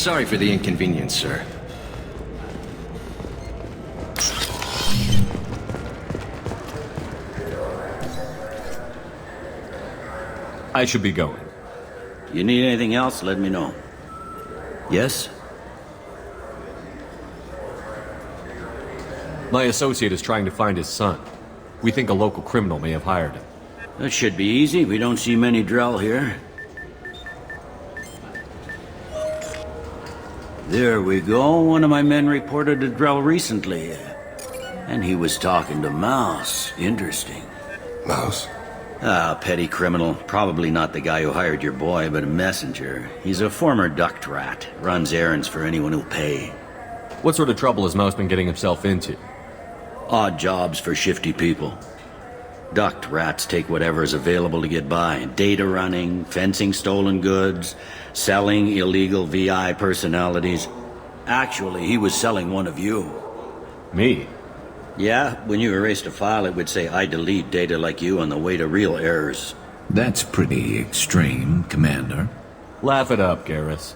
Sorry for the inconvenience, sir. I should be going. You need anything else, let me know. Yes? My associate is trying to find his son. We think a local criminal may have hired him. That should be easy. We don't see many Drell here. There we go. One of my men reported a Drell recently. And he was talking to Mouse. Interesting. Mouse? Ah, petty criminal. Probably not the guy who hired your boy, but a messenger. He's a former duct rat. Runs errands for anyone who'll pay. What sort of trouble has Mouse been getting himself into? Odd jobs for shifty people. Duct rats take whatever is available to get by. Data running, fencing stolen goods, selling illegal VI personalities. Actually, he was selling one of you. Me? Yeah, when you erased a file, it would say, I delete data like you on the way to real errors. That's pretty extreme, Commander. Laugh it up, Garrus.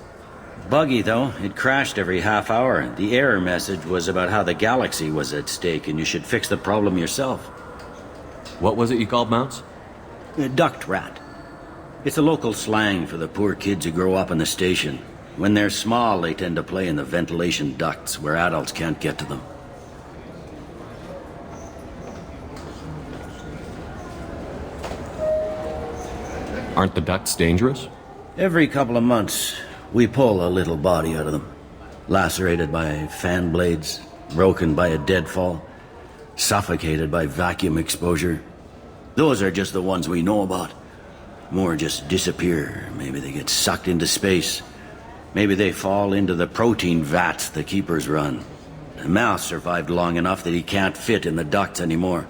Buggy, though. It crashed every half hour. The error message was about how the galaxy was at stake and you should fix the problem yourself. What was it you called Mouse? A duct rat. It's a local slang for the poor kids who grow up in the station. When they're small, they tend to play in the ventilation ducts where adults can't get to them. Aren't the ducts dangerous? Every couple of months, we pull a little body out of them. Lacerated by fan blades, broken by a deadfall, suffocated by vacuum exposure. Those are just the ones we know about. More just disappear. Maybe they get sucked into space. Maybe they fall into the protein vats the keepers run. The Mouse survived long enough that he can't fit in the ducts anymore.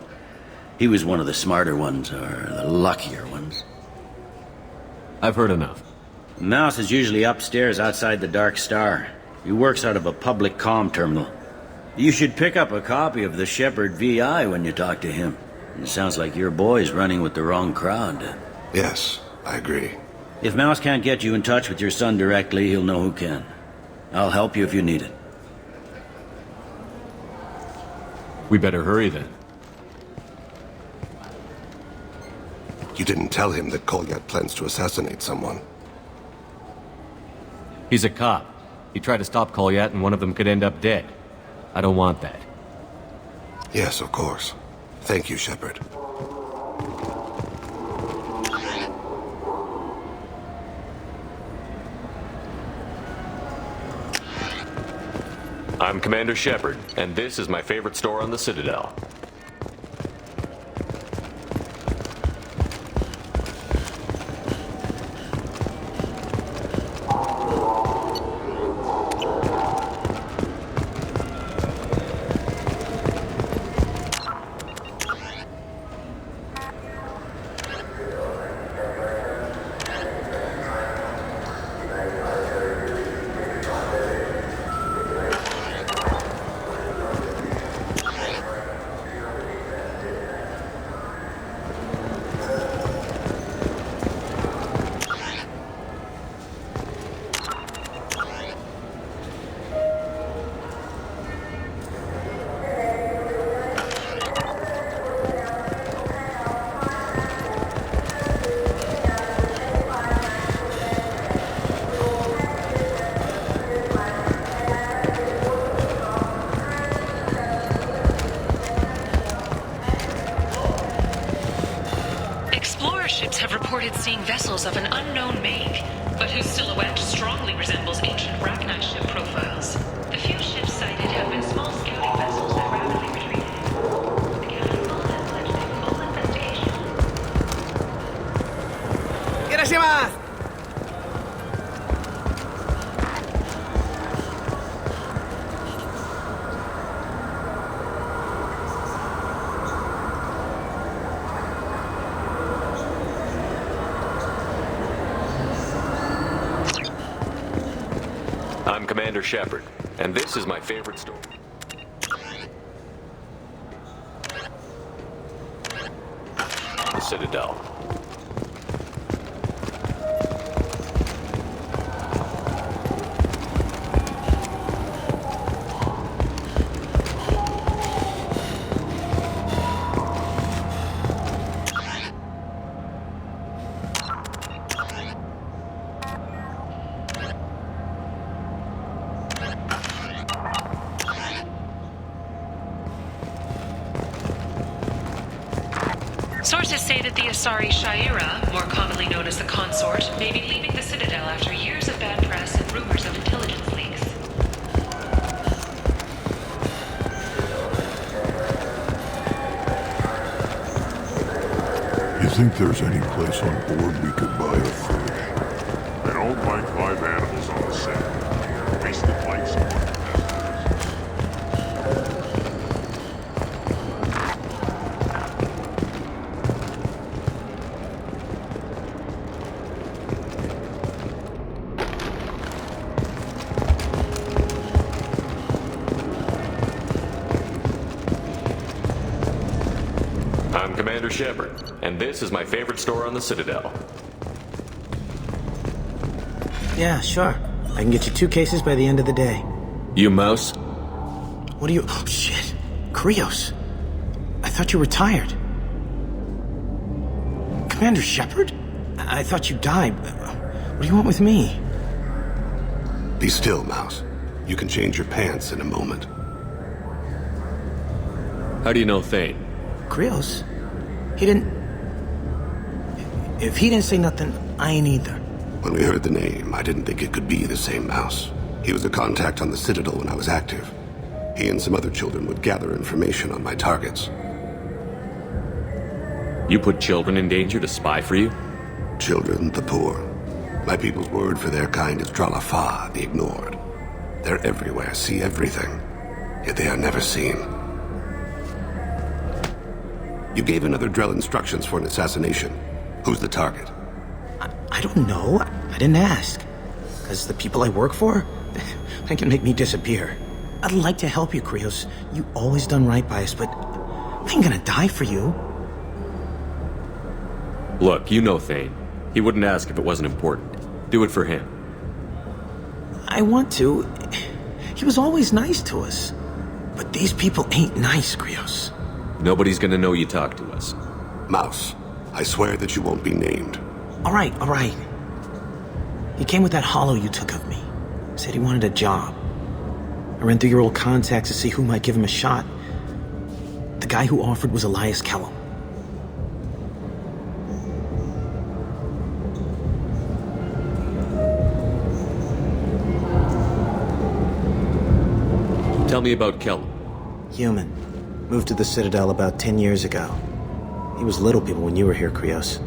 He was one of the smarter ones, or the luckier ones. I've heard enough. Mouse is usually upstairs outside the Dark Star. He works out of a public comm terminal. You should pick up a copy of the Shepherd VI when you talk to him. It sounds like your boy's running with the wrong crowd. Yes, I agree. If Mouse can't get you in touch with your son directly, he'll know who can. I'll help you if you need it. We better hurry then. You didn't tell him that Kolyat plans to assassinate someone. He's a cop. He tried to stop Kolyat and one of them could end up dead. I don't want that. Yes, of course. Thank you, Shepard. I'm Commander Shepard, and this is my favorite store on the Citadel. Have reported seeing vessels of an unknown make, but whose silhouette strongly resembles ancient Rachni ship profiles. The few ships sighted have been small scouting vessels that rapidly retreated. The Council has pledged a full investigation. Hiroshima! I'm Commander Shepard, and this is my favorite store. The Citadel. Sources say that the Asari Shaira, more commonly known as the Consort, may be leaving the Citadel after years of bad press and rumors of intelligence leaks. You think there's any place on board we could buy a fish? I don't like live animals on the set. Wasted like someone. I'm Commander Shepard, and this is my favorite store on the Citadel. Yeah, sure. I can get you 2 cases by the end of the day. You mouse? What do you... Oh, shit. Krios. I thought you were retired. Commander Shepard? I thought you died. What do you want with me? Be still, Mouse. You can change your pants in a moment. How do you know Thane? Krios? He didn't... If he didn't say nothing, I ain't either. When we heard the name, I didn't think it could be the same Mouse. He was a contact on the Citadel when I was active. He and some other children would gather information on my targets. You put children in danger to spy for you? Children, the poor. My people's word for their kind is Dralafa, the ignored. They're everywhere, see everything, yet they are never seen. You gave another Drell instructions for an assassination. Who's the target? I don't know. I didn't ask. Because the people I work for, they can make me disappear. I'd like to help you, Krios. You always done right by us, but I ain't gonna die for you. Look, you know Thane. He wouldn't ask if it wasn't important. Do it for him. I want to. He was always nice to us. But these people ain't nice, Krios. Nobody's gonna know you talked to us. Mouse, I swear that you won't be named. All right. He came with that hollow you took of me. Said he wanted a job. I ran through your old contacts to see who might give him a shot. The guy who offered was Elias Kellum. Tell me about Kellum. Human. Moved to the Citadel about 10 years ago. He was little people when you were here, Krios.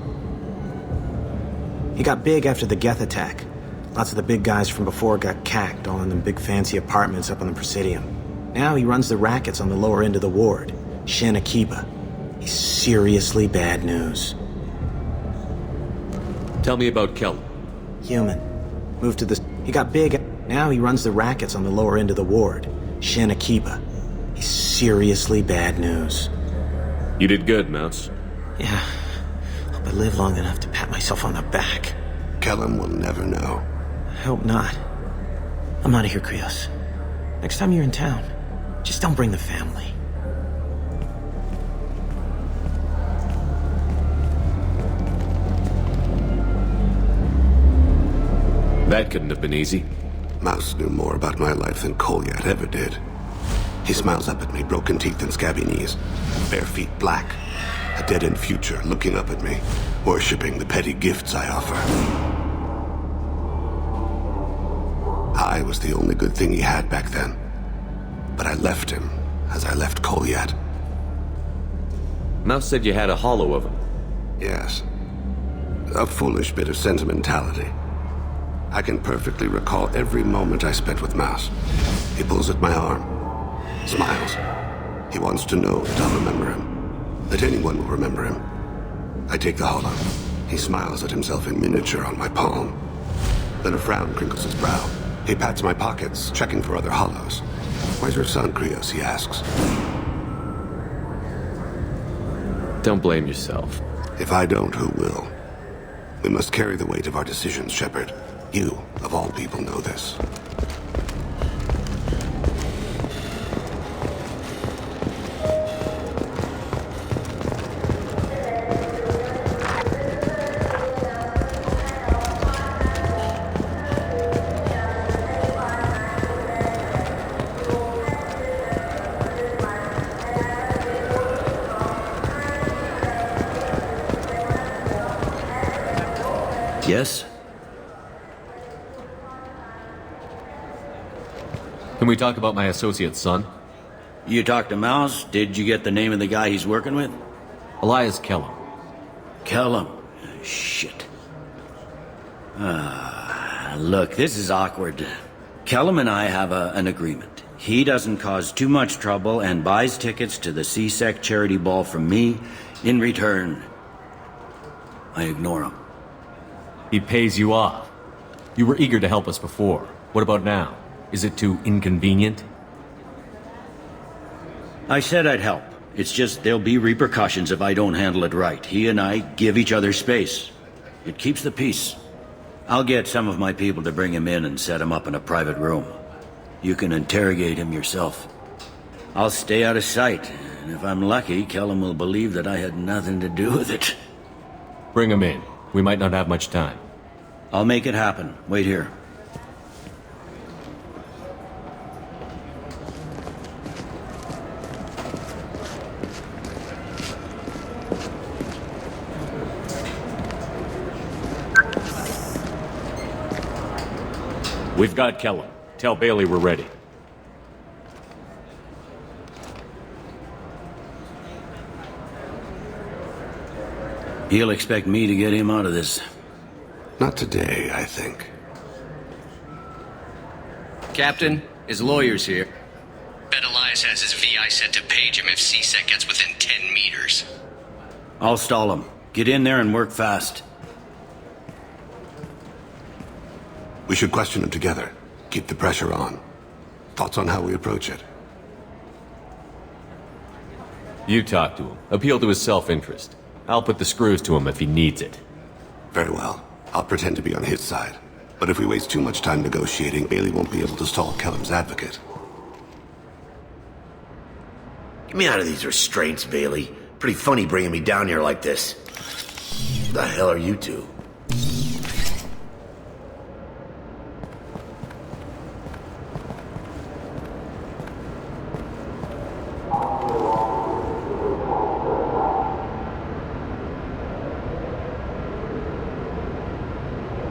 He got big after the Geth attack. Lots of the big guys from before got cacked all in them big fancy apartments up on the Presidium. Now he runs the rackets on the lower end of the ward, Shin Akiba. He's seriously bad news. Tell me about Kellum. Human. Moved to the... He got big... Now he runs the rackets on the lower end of the ward, Shin Akiba. He's seriously bad news. You did good, Mouse. Yeah. Hope I live long enough to pat myself on the back. Kellum will never know. I hope not. I'm out of here, Krios. Next time you're in town, just don't bring the family. That couldn't have been easy. Mouse knew more about my life than Kolyat ever did. He smiles up at me, broken teeth and scabby knees, bare feet black, a dead-end future looking up at me, worshipping the petty gifts I offer. I was the only good thing he had back then, but I left him as I left Kolyat. Mouse said you had a hollow of him. Yes. A foolish bit of sentimentality. I can perfectly recall every moment I spent with Mouse. He pulls at my arm, smiles. He wants to know that I'll remember him, that anyone will remember him. I take the hollow. He smiles at himself in miniature on my palm. Then a frown crinkles his brow. He pats my pockets, checking for other hollows. Where's your son, Krios, he asks. Don't blame yourself. If I don't, who will? We must carry the weight of our decisions, Shepard. You, of all people, know this. Yes? Can we talk about my associate's son? You talked to Mouse? Did you get the name of the guy he's working with? Elias Kellum. Kellum. Shit. Look, this is awkward. Kellum and I have an agreement. He doesn't cause too much trouble and buys tickets to the CSEC charity ball from me. In return, I ignore him. He pays you off. You were eager to help us before. What about now? Is it too inconvenient? I said I'd help. It's just there'll be repercussions if I don't handle it right. He and I give each other space. It keeps the peace. I'll get some of my people to bring him in and set him up in a private room. You can interrogate him yourself. I'll stay out of sight, and if I'm lucky, Kellum will believe that I had nothing to do with it. Bring him in. We might not have much time. I'll make it happen. Wait here. We've got Kellum. Tell Bailey we're ready. He'll expect me to get him out of this. Not today, I think. Captain, his lawyer's here. Bet Elias has his VI set to page him if CSEC gets within 10 meters. I'll stall him. Get in there and work fast. We should question him together. Keep the pressure on. Thoughts on how we approach it? You talk to him. Appeal to his self-interest. I'll put the screws to him if he needs it. Very well. I'll pretend to be on his side. But if we waste too much time negotiating, Bailey won't be able to stall Kellum's advocate. Get me out of these restraints, Bailey. Pretty funny bringing me down here like this. Who the hell are you two?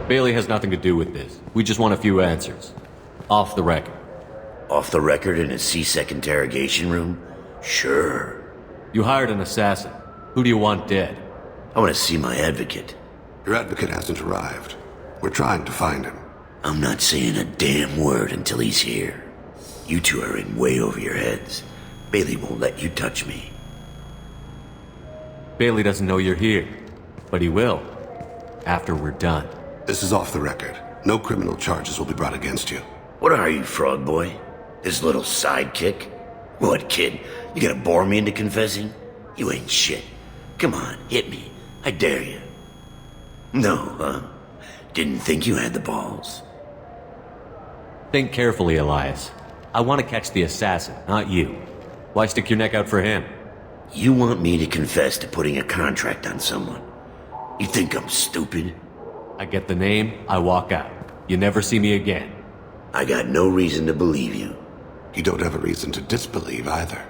Bailey has nothing to do with this. We just want a few answers. Off the record. Off the record in a CSEC interrogation room? Sure. You hired an assassin. Who do you want dead? I want to see my advocate. Your advocate hasn't arrived. We're trying to find him. I'm not saying a damn word until he's here. You two are in way over your heads. Bailey won't let you touch me. Bailey doesn't know you're here. But he will. After we're done. This is off the record. No criminal charges will be brought against you. What are you, frog boy? His little sidekick? What, kid? You gonna bore me into confessing? You ain't shit. Come on, hit me. I dare you. No, huh? Didn't think you had the balls. Think carefully, Elias. I want to catch the assassin, not you. Why stick your neck out for him? You want me to confess to putting a contract on someone? You think I'm stupid? I get the name, I walk out. You never see me again. I got no reason to believe you. You don't have a reason to disbelieve either.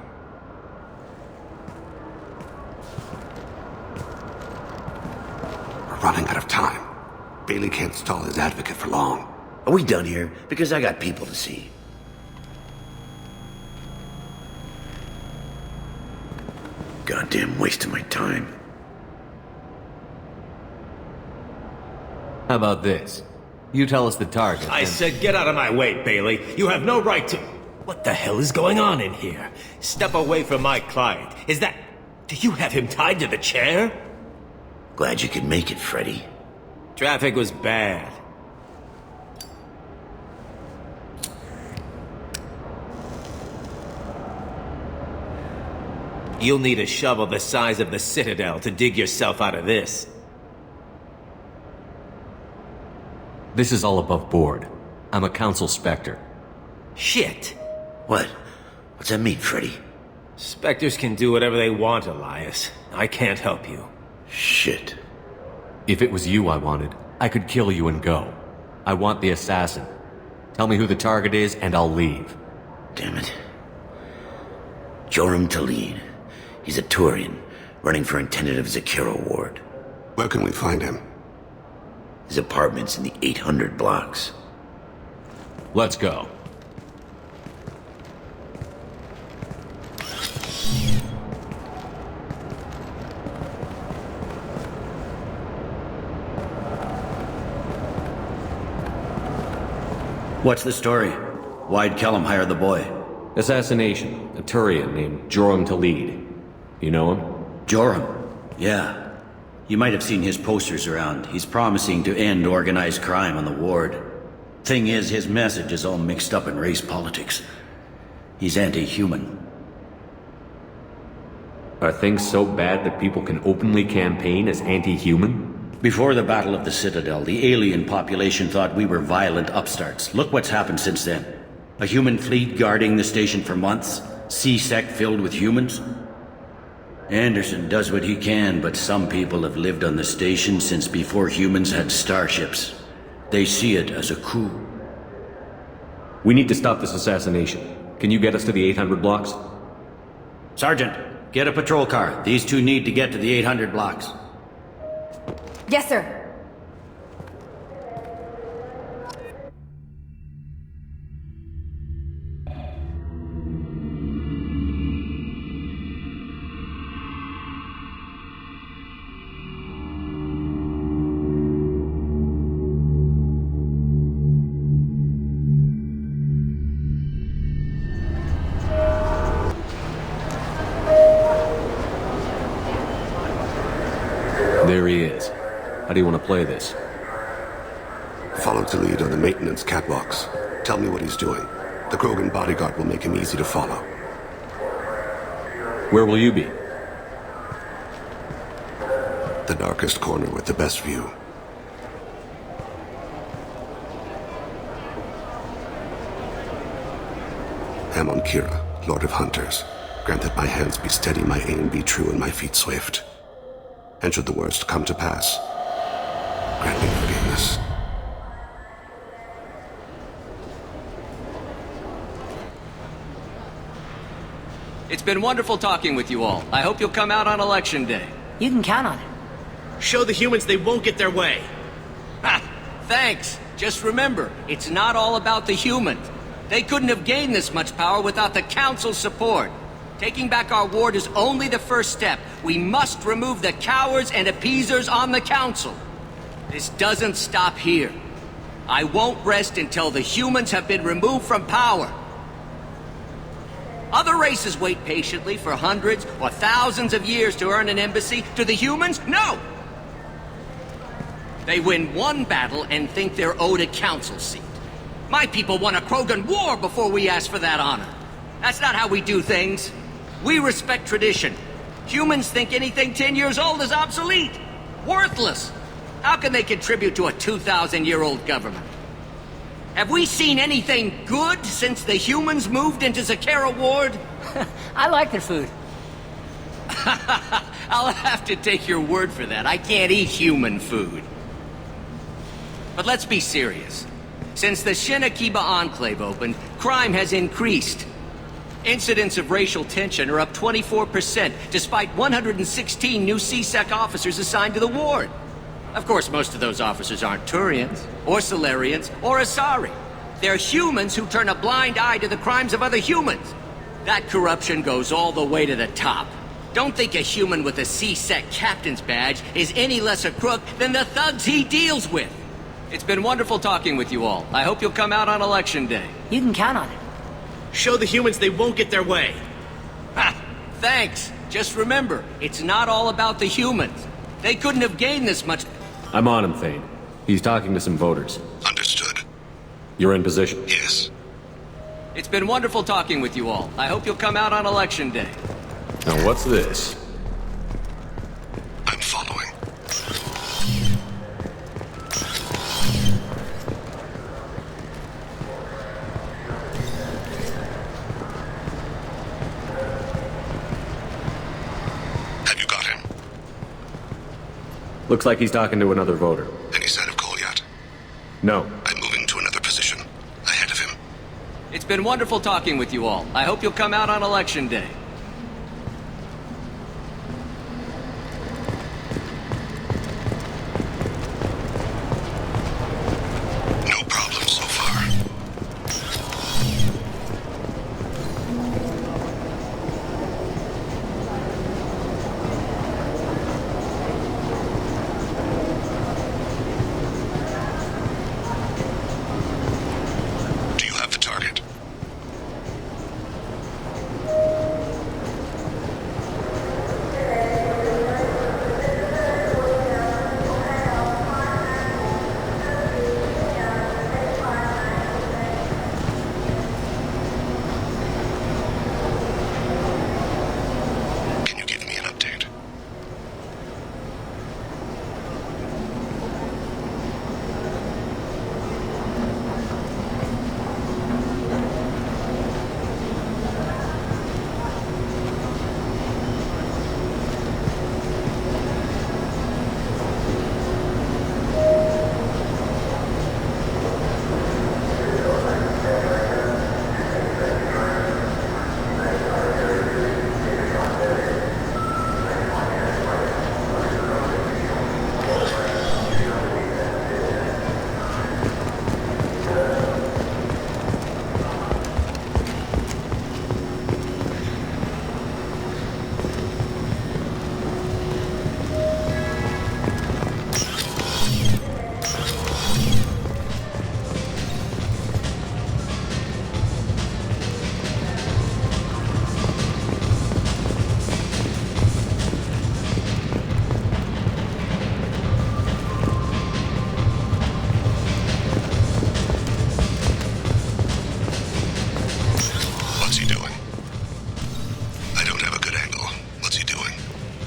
We're running out of time. Bailey can't stall his advocate for long. Are we done here? Because I got people to see. Goddamn waste of my time. How about this? You tell us the target. I said get out of my way, Bailey. You have no right to... What the hell is going on in here? Step away from my client. Is that... Do you have him tied to the chair? Glad you could make it, Freddy. Traffic was bad. You'll need a shovel the size of the Citadel to dig yourself out of this. This is all above board. I'm a council specter. Shit. What? What's that mean, Freddy? Spectres can do whatever they want, Elias. I can't help you. Shit. If it was you I wanted, I could kill you and go. I want the assassin. Tell me who the target is and I'll leave. Damn it. Joram Talid. He's a Turian, running for intendant of Zakira Ward. Where can we find him? His apartment's in the 800 blocks. Let's go. What's the story? Why'd Kellum hire the boy? Assassination. A Turian named Joram to lead. You know him? Joram? Yeah. You might have seen his posters around. He's promising to end organized crime on the ward. Thing is, his message is all mixed up in race politics. He's anti-human. Are things so bad that people can openly campaign as anti-human? Before the Battle of the Citadel, the alien population thought we were violent upstarts. Look what's happened since then. A human fleet guarding the station for months. C-Sec filled with humans. Anderson does what he can, but some people have lived on the station since before humans had starships. They see it as a coup. We need to stop this assassination. Can you get us to the 800 blocks? Sergeant, get a patrol car. These two need to get to the 800 blocks. Yes, sir. There he is. How do you want to play this? Follow to lead on the maintenance catwalks. Tell me what he's doing. The Krogan bodyguard will make him easy to follow. Where will you be? The darkest corner with the best view. Amon Kira, Lord of Hunters. Grant that my hands be steady, my aim be true, and my feet swift. And should the worst come to pass, grant me forgiveness. It's been wonderful talking with you all. I hope you'll come out on Election Day. You can count on it. Show the humans they won't get their way. Ha! Thanks. Just remember, it's not all about the humans. They couldn't have gained this much power without the Council's support. Taking back our ward is only the first step. We must remove the cowards and appeasers on the Council. This doesn't stop here. I won't rest until the humans have been removed from power. Other races wait patiently for hundreds or thousands of years to earn an embassy. To the humans, no! They win one battle and think they're owed a council seat. My people won a Krogan war before we asked for that honor. That's not how we do things. We respect tradition. Humans think anything 10 years old is obsolete. Worthless. How can they contribute to a 2,000-year-old government? Have we seen anything good since the humans moved into Zakera Ward? I like their food. I'll have to take your word for that. I can't eat human food. But let's be serious. Since the Shinakiba Enclave opened, crime has increased. Incidents of racial tension are up 24%, despite 116 new C-Sec officers assigned to the ward. Of course, most of those officers aren't Turians, or Solarians, or Asari. They're humans who turn a blind eye to the crimes of other humans. That corruption goes all the way to the top. Don't think a human with a C-Sec captain's badge is any less a crook than the thugs he deals with. It's been wonderful talking with you all. I hope you'll come out on Election Day. You can count on it. Show the humans they won't get their way. Ha! Thanks. Just remember, it's not all about the humans. They couldn't have gained this much. I'm on him, Thane. He's talking to some voters. Understood. You're in position? Yes. It's been wonderful talking with you all. I hope you'll come out on Election Day. Now what's this? I'm following. Have you got him? Looks like he's talking to another voter. Any sign of Cole yet? No. I'm moving to another position. Ahead of him. It's been wonderful talking with you all. I hope you'll come out on Election Day.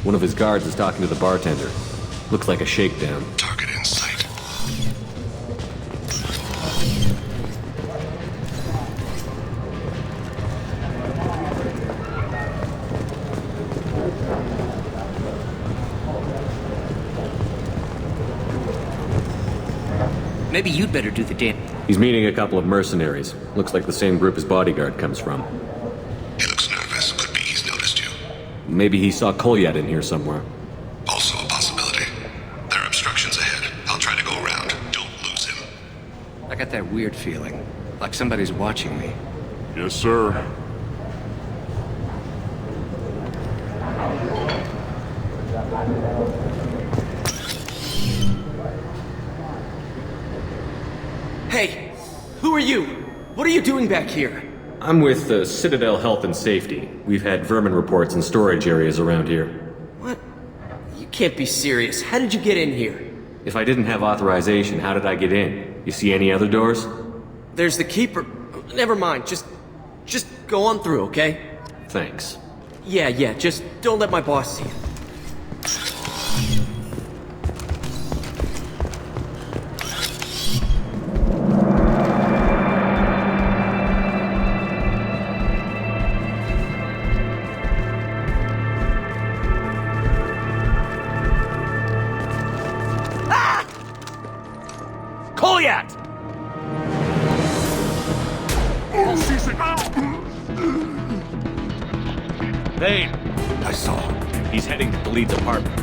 One of his guards is talking to the bartender. Looks like a shakedown. Target in sight. Maybe you'd better do the damn. He's meeting a couple of mercenaries. Looks like the same group his bodyguard comes from. He looks nervous. Could be he's noticed you. Maybe he saw Kolyat in here somewhere. Also a possibility. There are obstructions ahead. I'll try to go around. Don't lose him. I got that weird feeling, like somebody's watching me. Yes, sir. Hey, who are you? What are you doing back here? I'm with Citadel Health and Safety. We've had vermin reports in storage areas around here. What? You can't be serious. How did you get in here? If I didn't have authorization, how did I get in? You see any other doors? There's the keeper. Never mind. Just go on through, okay? Thanks. Yeah, just don't let my boss see you. Kolyat! Vane! I saw. He's heading to the lead's apartment.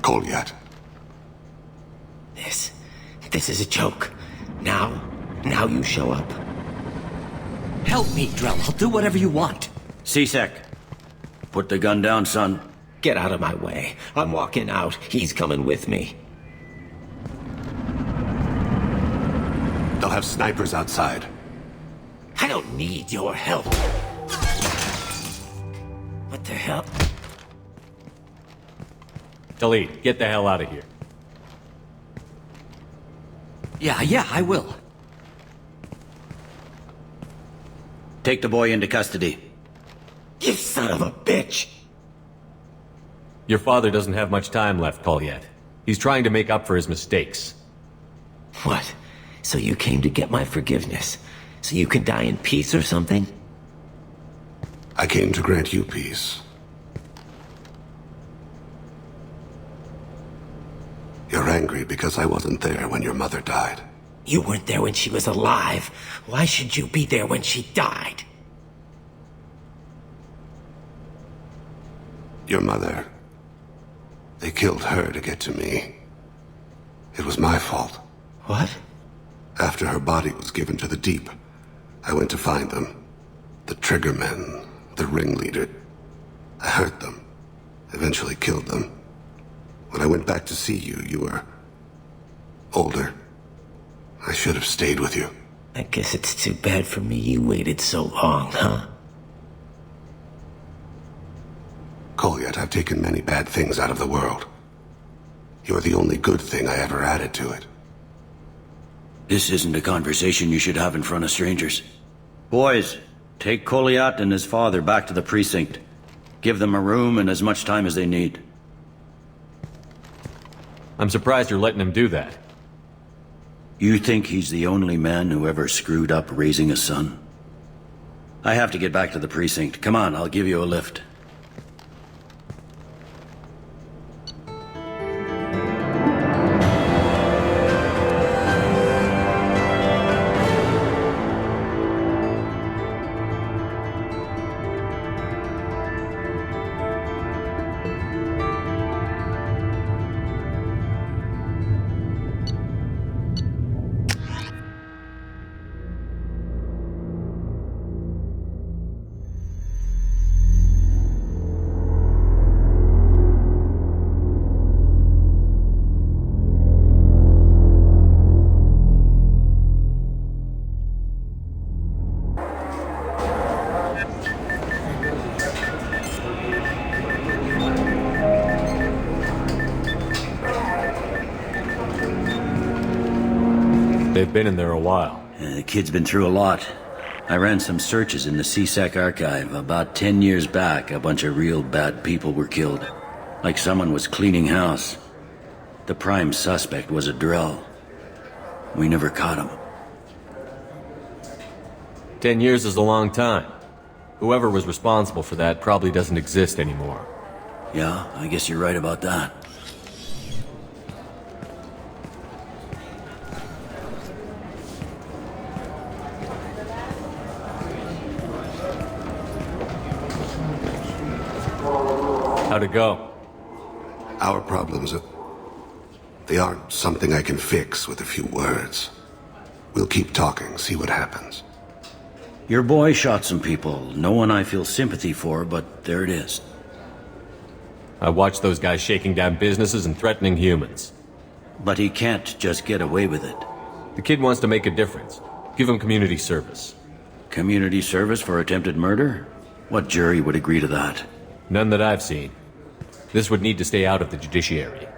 Kolyat. This is a joke. Now you show up. Help me, Drell. I'll do whatever you want. C-Sec. Put the gun down, son. Get out of my way. I'm walking out. He's coming with me. They'll have snipers outside. I don't need your help. What the hell? Khalid, get the hell out of here. Yeah, I will. Take the boy into custody. You son of a bitch! Your father doesn't have much time left, Kolyat. He's trying to make up for his mistakes. What? So you came to get my forgiveness? So you can die in peace or something? I came to grant you peace. You're angry because I wasn't there when your mother died. You weren't there when she was alive. Why should you be there when she died? Your mother... They killed her to get to me. It was my fault. What? After her body was given to the deep, I went to find them. The triggermen, the ringleader. I hurt them. Eventually killed them. When I went back to see you, you were... older. I should have stayed with you. I guess it's too bad for me you waited so long, huh? Kolyat, I've taken many bad things out of the world. You're the only good thing I ever added to it. This isn't a conversation you should have in front of strangers. Boys, take Kolyat and his father back to the precinct. Give them a room and as much time as they need. I'm surprised you're letting him do that. You think he's the only man who ever screwed up raising a son? I have to get back to the precinct. Come on, I'll give you a lift. been in there a while. The kid's been through a lot. I ran some searches in the CSEC archive. About 10 years back, a bunch of real bad people were killed. Like someone was cleaning house. The prime suspect was a Drell. We never caught him. 10 years is a long time. Whoever was responsible for that probably doesn't exist anymore. Yeah, I guess you're right about that. How'd it go? Our problems, they aren't something I can fix with a few words. We'll keep talking, see what happens. Your boy shot some people. No one I feel sympathy for, but there it is. I watched those guys shaking down businesses and threatening humans. But he can't just get away with it. The kid wants to make a difference. Give him community service. Community service for attempted murder? What jury would agree to that? None that I've seen. This would need to stay out of the judiciary.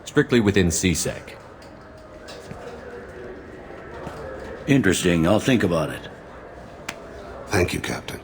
Strictly within CSEC. Interesting. I'll think about it. Thank you, Captain.